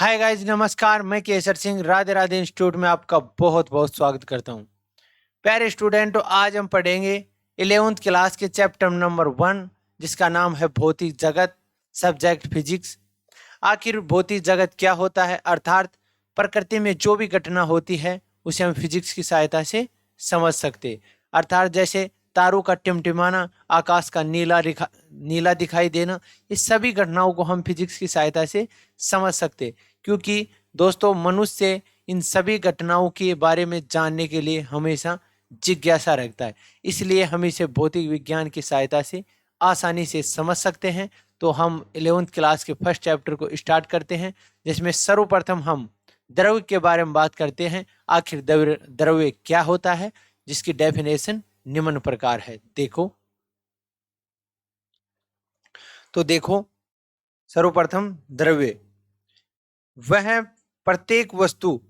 Hi guys, नमस्कार। मैं Kesar Singh Radhe Radhe institute में आपका बहुत बहुत स्वागत करता हूं। प्यारे स्टूडेंटों, आज हम पढ़ेंगे 11th क्लास के चैप्टर नंबर 1, जिसका नाम है भौतिक जगत, सब्जेक्ट फिजिक्स। आखिर भौतिक जगत क्या होता है? अर्थात प्रकृति में जो भी घटना होती है उसे हम फिजिक्स की सहायता से समझ सकते। अर्थात जैसे तारों का टिमटिमाना, आकाश का नीला दिखाई देना, इस सभी घटनाओं को हम फिजिक्स की सहायता से समझ सकते। क्योंकि दोस्तों, मनुष्य इन सभी घटनाओं के बारे में जानने के लिए हमेशा जिज्ञासा रखता है, इसलिए हम इसे भौतिक विज्ञान की सहायता से आसानी से समझ सकते हैं। तो हम 11th क्लास के फर्स्ट चैप्टर को स्टार्ट करते हैं, जिसमें सर्वप्रथम हम द्रव्य के बारे में बात करते हैं। आखिर द्रव्य क्या होता है, जिसकी डेफिनेशन निम्न प्रकार है। देखो, सर्वप्रथम द्रव्य वह प्रत्येक वस्तु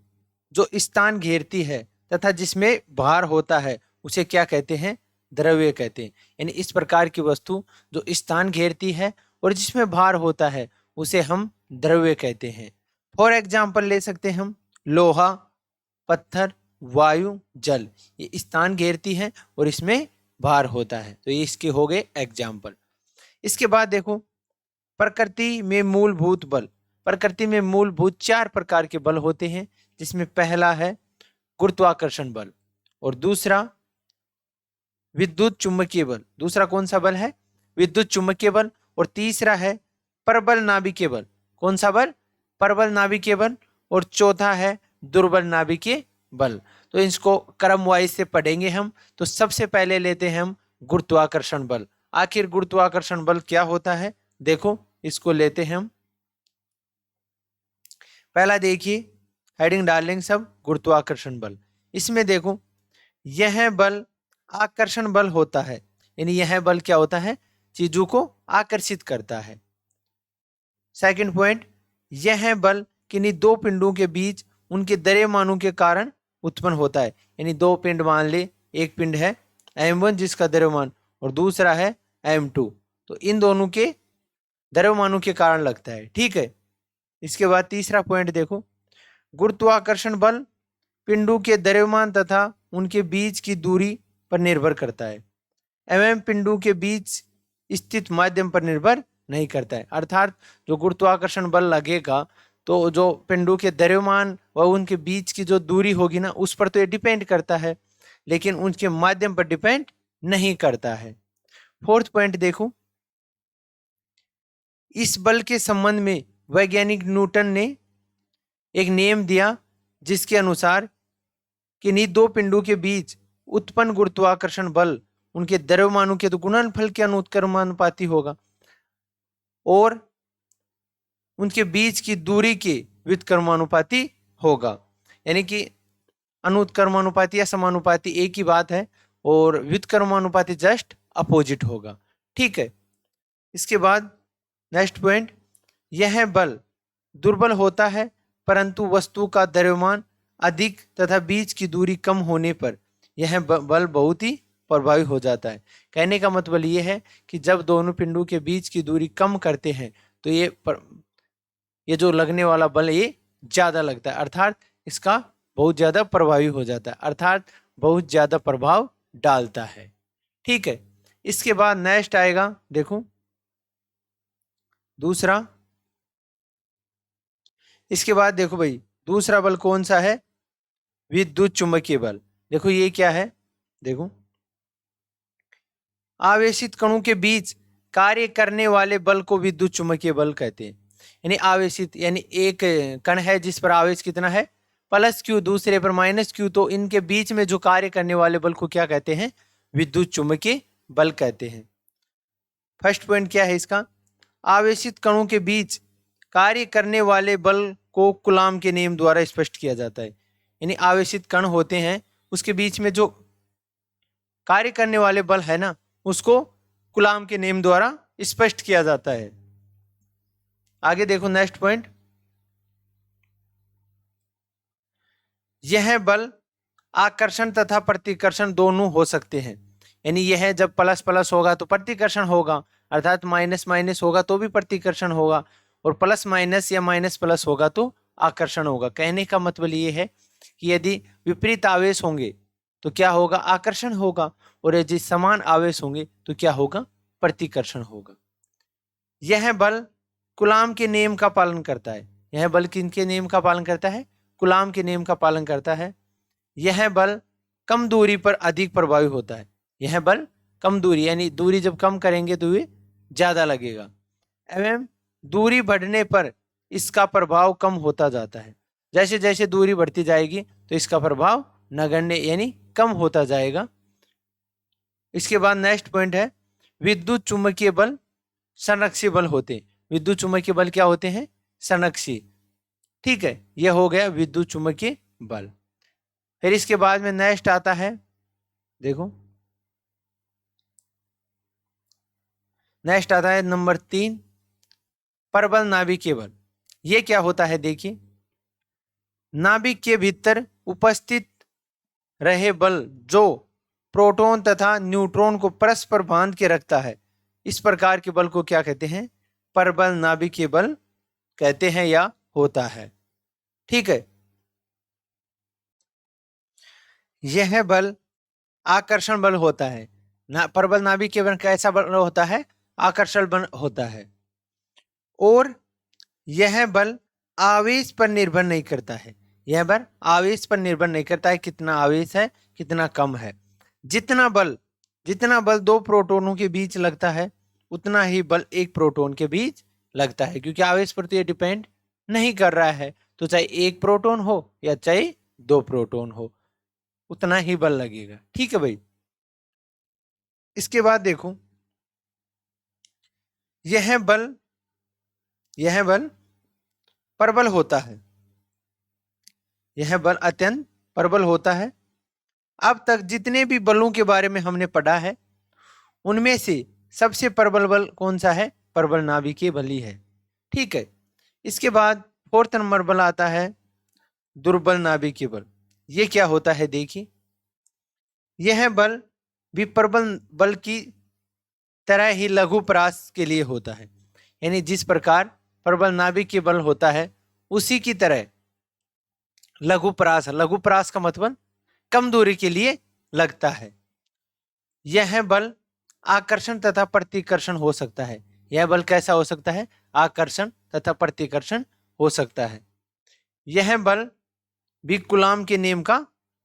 जो स्थान घेरती है तथा जिसमें भार होता है उसे क्या कहते हैं? द्रव्य कहते हैं। यानी इस प्रकार की वस्तु जो स्थान घेरती है और जिसमें भार होता है उसे हम द्रव्य कहते हैं। फॉर एग्जाम्पल ले सकते हैं हम लोहा, पत्थर, वायु, जल। ये स्थान घेरती है और इसमें भार होता है, तो ये इसके हो गए एग्जाम्पल। इसके बाद देखो, प्रकृति में मूलभूत बल। प्रकृति में मूलभूत 4 प्रकार के बल होते हैं, जिसमें पहला है गुरुत्वाकर्षण बल, और दूसरा विद्युत चुंबकीय बल। दूसरा कौन सा बल है? विद्युत चुंबकीय बल। और तीसरा है प्रबल नाभिकीय बल। कौन सा बल? प्रबल नाभिकीय बल। और चौथा है दुर्बल नाभिकीय बल। तो इसको क्रम वाइज से पढ़ेंगे हम। तो सबसे पहले लेते हैं हम गुरुत्वाकर्षण बल। आखिर गुरुत्वाकर्षण बल क्या होता है? देखो, इसको लेते हैं हम। पहला देखिए, हेडिंग डाल लेंगे सब, गुरुत्वाकर्षण बल। इसमें देखो, यह बल आकर्षण बल होता है। यानी यह बल क्या होता है? चीजों को आकर्षित करता है। सेकंड पॉइंट, यह बल किन्हीं दो पिंडों के बीच उनके द्रव्यमानों के कारण उत्पन्न होता है। यानी दो पिंड मान ले, एक पिंड है m1 जिसका द्रव्यमान और दूसरा है m2, तो इन दोनों के द्रव्यमानों के कारण लगता है। ठीक है। इसके बाद तीसरा पॉइंट देखो, गुरुत्वाकर्षण बल पिंडों के द्रव्यमान तथा उनके बीच की दूरी पर निर्भर करता है, एवं पिंडों के बीच स्थित माध्यम पर निर्भर नहीं करता है। अर्थात जो गुरुत्वाकर्षण बल लगेगा तो जो पिंडों के द्रव्यमान व उनके बीच की जो दूरी होगी ना, उस पर तो ये डिपेंड करता है, लेकिन उनके माध्यम पर डिपेंड नहीं करता है। फोर्थ पॉइंट देखो, इस बल के संबंध में वैज्ञानिक न्यूटन ने एक नियम दिया, जिसके अनुसार किन्हीं दो पिंडों के बीच उत्पन्न गुरुत्वाकर्षण बल उनके द्रव्यमानों के तो गुणनफल के अनुत्क्रमानुपाती होगा और उनके बीच की दूरी के व्युत्क्रमानुपाती होगा। यानी कि अनुत्क्रमानुपाती या समानुपाती एक ही बात है, और व्युत्क्रमानुपाती जस्ट अपोजिट होगा। ठीक है। इसके बाद नेक्स्ट पॉइंट, यह बल दुर्बल होता है, परंतु वस्तु का द्रव्यमान अधिक तथा बीच की दूरी कम होने पर यह बल बहुत ही प्रभावी हो जाता है। कहने का मतलब यह है कि जब दोनों पिंडों के बीच की दूरी कम करते हैं तो ये जो लगने वाला बल ये ज्यादा लगता है, अर्थात इसका बहुत ज्यादा प्रभावी हो जाता है, अर्थात बहुत ज्यादा प्रभाव डालता है। ठीक है। इसके बाद नेक्स्ट आएगा, देखो दूसरा। इसके बाद देखो भाई, दूसरा बल कौन सा है? विद्युत चुंबकीय बल। देखो ये क्या है? देखो, आवेशित कणों के बीच कार्य करने वाले बल को विद्युत चुंबकीय बल कहते हैं। यानी आवेशित, यानी एक कण है जिस पर आवेश कितना है? प्लस क्यू, दूसरे पर माइनस क्यू, तो इनके बीच में जो कार्य करने वाले बल को क्या कहते हैं? विद्युत चुंबकीय बल कहते हैं। फर्स्ट पॉइंट क्या है इसका? आवेशित कणों के बीच कार्य करने वाले बल को कूलाम के नियम द्वारा स्पष्ट किया जाता है। यानी आवेशित कण होते हैं, उसके बीच में जो कार्य करने वाले बल है ना, उसको कूलाम के नियम द्वारा स्पष्ट किया जाता है। आगे देखो नेक्स्ट पॉइंट, यह बल आकर्षण तथा प्रतिकर्षण दोनों हो सकते हैं। यानी यह जब प्लस प्लस होगा तो प्रतिकर्षण होगा, अर्थात माइनस माइनस होगा तो भी प्रतिकर्षण होगा, और प्लस माइनस या माइनस प्लस होगा तो आकर्षण होगा। कहने का मतलब ये है कि यदि विपरीत आवेश होंगे तो क्या होगा, आकर्षण होगा, और यदि समान आवेश होंगे तो क्या होगा, प्रतिकर्षण होगा। यह बल कूलाम के नियम का पालन करता है। यह बल किनके नियम का पालन करता है, कूलाम के नियम का पालन करता है। यह बल कम दूरी पर अधिक प्रभावी होता है। यह बल कम दूरी, यानी दूरी जब कम करेंगे तो ये ज्यादा लगेगा, एवं दूरी बढ़ने पर इसका प्रभाव कम होता जाता है। जैसे जैसे दूरी बढ़ती जाएगी तो इसका प्रभाव नगण्य यानी कम होता जाएगा। इसके बाद नेक्स्ट पॉइंट है, विद्युत चुंबकीय बल संरक्षी बल होते हैं। विद्युत चुंबकीय बल क्या होते हैं, संरक्षी। ठीक है, यह हो गया विद्युत चुंबकीय बल। फिर इसके बाद में नेक्स्ट आता है, देखो नेक्स्ट आता है नंबर 3, परबल नाभिकीय बल। ये क्या होता है, देखिए नाभिक के भीतर उपस्थित रहे बल जो प्रोटॉन तथा न्यूट्रॉन को परस्पर बांध के रखता है, इस प्रकार के बल को क्या कहते हैं, परबल नाभिकीय बल कहते हैं या होता है। ठीक है, यह बल आकर्षण बल होता है। परबल नाभिकीय बल कैसा बल होता है, आकर्षण बल होता है। और यह बल आवेश पर निर्भर नहीं करता है। यह बल आवेश पर निर्भर नहीं करता है, कितना आवेश है कितना कम है। जितना बल दो प्रोटॉनों के बीच लगता है उतना ही बल एक प्रोटॉन के बीच लगता है, क्योंकि आवेश पर तो ये डिपेंड नहीं कर रहा है। तो चाहे एक प्रोटॉन हो या चाहे दो प्रोटॉन हो, उतना ही बल लगेगा। ठीक है भाई। इसके बाद देखो, यह बल प्रबल होता है। यह बल अत्यंत प्रबल होता है। अब तक जितने भी बलों के बारे में हमने पढ़ा है उनमें से सबसे प्रबल बल कौन सा है, प्रबल नाभिकीय बल ही है। ठीक है, इसके बाद 4th नंबर बल आता है दुर्बल नाभिकीय बल। यह क्या होता है, देखिए यह बल भी प्रबल बल की तरह ही लघु परास के लिए होता है। यानी जिस प्रकार प्रबल नाभिकीय बल होता है उसी की तरह लघु परास का मतलब कम दूरी के लिए लगता है। यह बल आकर्षण तथा प्रतिकर्षण हो सकता है। यह बल कैसा हो सकता है, आकर्षण तथा प्रतिकर्षण हो सकता है। यह बल भी कूलाम के नियम का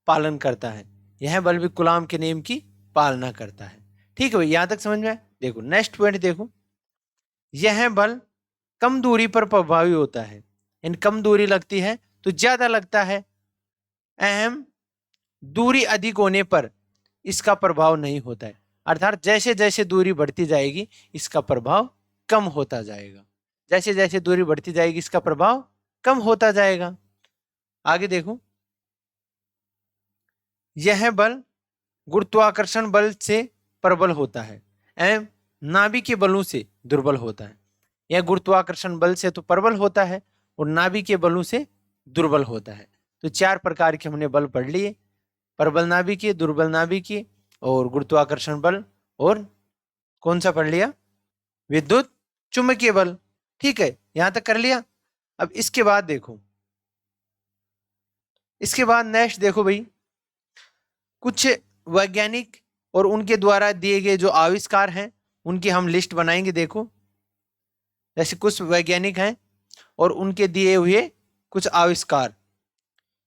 पालन करता है। यह बल भी कूलाम के नियम की पालना करता है। ठीक है भाई, यहां तक समझ में आया। देखो नेक्स्ट पॉइंट देखो, यह बल कम दूरी पर प्रभावी होता है। इन कम दूरी लगती है तो ज्यादा लगता है। अहम दूरी अधिक होने पर इसका प्रभाव नहीं होता है, अर्थात जैसे जैसे दूरी बढ़ती जाएगी इसका प्रभाव कम होता जाएगा। जैसे जैसे दूरी बढ़ती जाएगी इसका प्रभाव कम होता जाएगा। आगे देखो, यह बल गुरुत्वाकर्षण बल से प्रबल होता है एवं नाभिकीय बलों से दुर्बल होता है। यह गुरुत्वाकर्षण बल से तो प्रबल होता है और नाभिकीय बलों से दुर्बल होता है। तो 4 प्रकार के हमने बल पढ़ लिए, प्रबल नाभिकीय, दुर्बल नाभिकीय और गुरुत्वाकर्षण बल, और कौन सा पढ़ लिया, विद्युत चुंबकीय बल। ठीक है, यहां तक कर लिया। अब इसके बाद देखो, इसके बाद नेक्स्ट देखो भाई, कुछ वैज्ञानिक और उनके द्वारा दिए गए जो आविष्कार हैं उनकी हम लिस्ट बनाएंगे। देखो जैसे कुछ वैज्ञानिक हैं और उनके दिए हुए कुछ आविष्कार।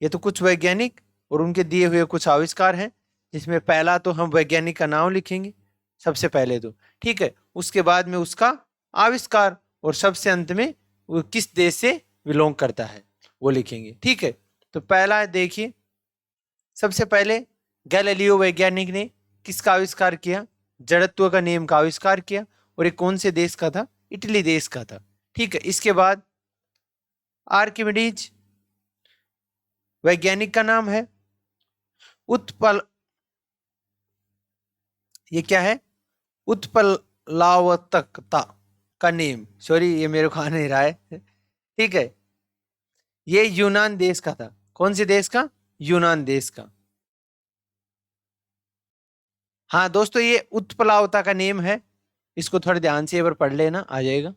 ये तो कुछ वैज्ञानिक और उनके दिए हुए कुछ आविष्कार हैं, जिसमें पहला तो हम वैज्ञानिक का नाम लिखेंगे सबसे पहले तो। ठीक है, उसके बाद में उसका आविष्कार और सबसे अंत में वो किस देश से बिलोंग करता है वो लिखेंगे। ठीक है, तो पहला देखिए, सबसे पहले गैलीलियो वैज्ञानिक ने किसका आविष्कार किया, जड़त्व का नियम का आविष्कार किया, और ये कौन से देश का था, इटली देश का था। ठीक है, इसके बाद आर्किमिडीज वैज्ञानिक का नाम है। उत्पल, ये क्या है, उत्पलावतकता का नेम, सॉरी ये मेरे को आ नहीं रहा है। ठीक है, ये यूनान देश का था। कौन से देश का, यूनान देश का। हाँ दोस्तों, ये उत्पलावता का नेम है, इसको थोड़ा ध्यान से एक बार पढ़ लेना, आ जाएगा।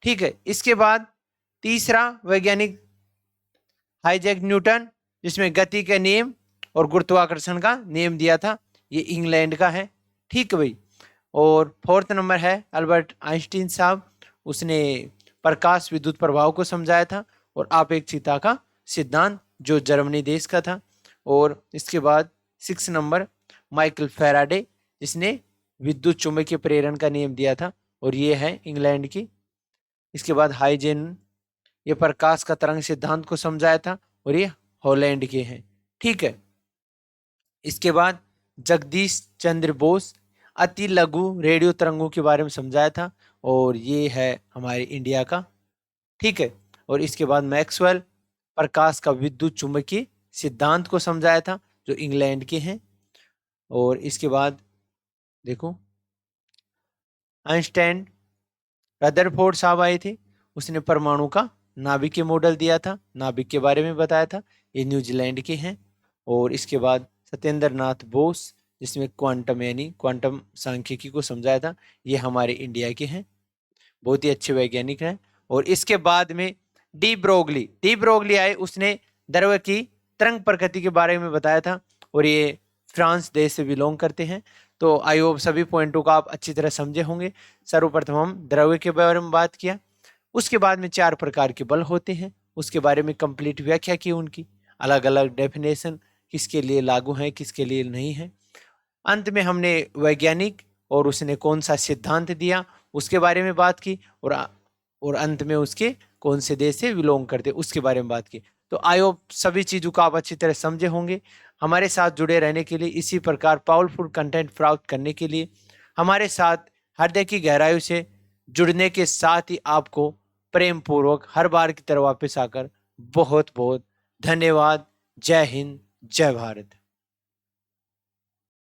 ठीक है, इसके बाद तीसरा वैज्ञानिक आइजैक न्यूटन, जिसमें गति के नियम और गुरुत्वाकर्षण का नियम दिया था, ये इंग्लैंड का है। ठीक है भाई। और फोर्थ नंबर है अल्बर्ट आइंस्टीन साहब, उसने प्रकाश विद्युत प्रभाव को समझाया था, और अपेक्षिकता का सिद्धांत, जो जर्मनी देश का था। और इसके बाद 6 नंबर माइकल फैराडे, जिसने विद्युत चुंबकीय प्रेरण का नियम दिया था, और ये है इंग्लैंड की। इसके बाद हाइजेन, ये प्रकाश का तरंग सिद्धांत को समझाया था, और ये हॉलैंड के हैं। ठीक है। इसके बाद जगदीश चंद्र बोस, अति लघु रेडियो तरंगों के बारे में समझाया था, और ये है हमारे इंडिया का। ठीक है। और इसके बाद मैक्सवेल, प्रकाश का विद्युत चुंबकीय सिद्धांत को समझाया था, जो इंग्लैंड के हैं। और इसके बाद देखो आइंस्टाइन, रदरफोर्ड साहब आए थे, उसने परमाणु का नाभिकीय मॉडल दिया था, नाभिक के बारे में बताया था, ये न्यूजीलैंड के हैं। और इसके बाद सत्येंद्र नाथ बोस, जिसमें क्वांटम यानी क्वांटम सांख्यिकी को समझाया था, ये हमारे इंडिया के हैं, बहुत ही अच्छे वैज्ञानिक हैं। और इसके बाद में डी ब्रोगली आए, उसने द्रव्य की तरंग प्रकृति के बारे में बताया था, और ये फ्रांस देश से बिलोंग करते हैं। तो आई होप सभी पॉइंटों को आप अच्छी तरह समझे होंगे। सर्वप्रथम हम द्रव्य के बारे में बात किया, उसके बाद में 4 प्रकार के बल होते हैं, उसके बारे में कंप्लीट व्याख्या की, उनकी अलग अलग डेफिनेशन, किसके लिए लागू है किसके लिए नहीं है। अंत में हमने वैज्ञानिक और उसने कौन सा सिद्धांत दिया उसके बारे में बात की, और अंत में उसके कौन से देश से बिलोंग करते उसके बारे में बात की। तो आई होप सभी चीज़ों को आप अच्छी तरह समझे होंगे। हमारे साथ जुड़े रहने के लिए, इसी प्रकार पावरफुल कंटेंट प्राप्त करने के लिए हमारे साथ हृदय की गहराई से जुड़ने के साथ ही आपको प्रेम पूर्वक हर बार की तरह वापस आकर बहुत बहुत धन्यवाद। जय हिंद, जय भारत।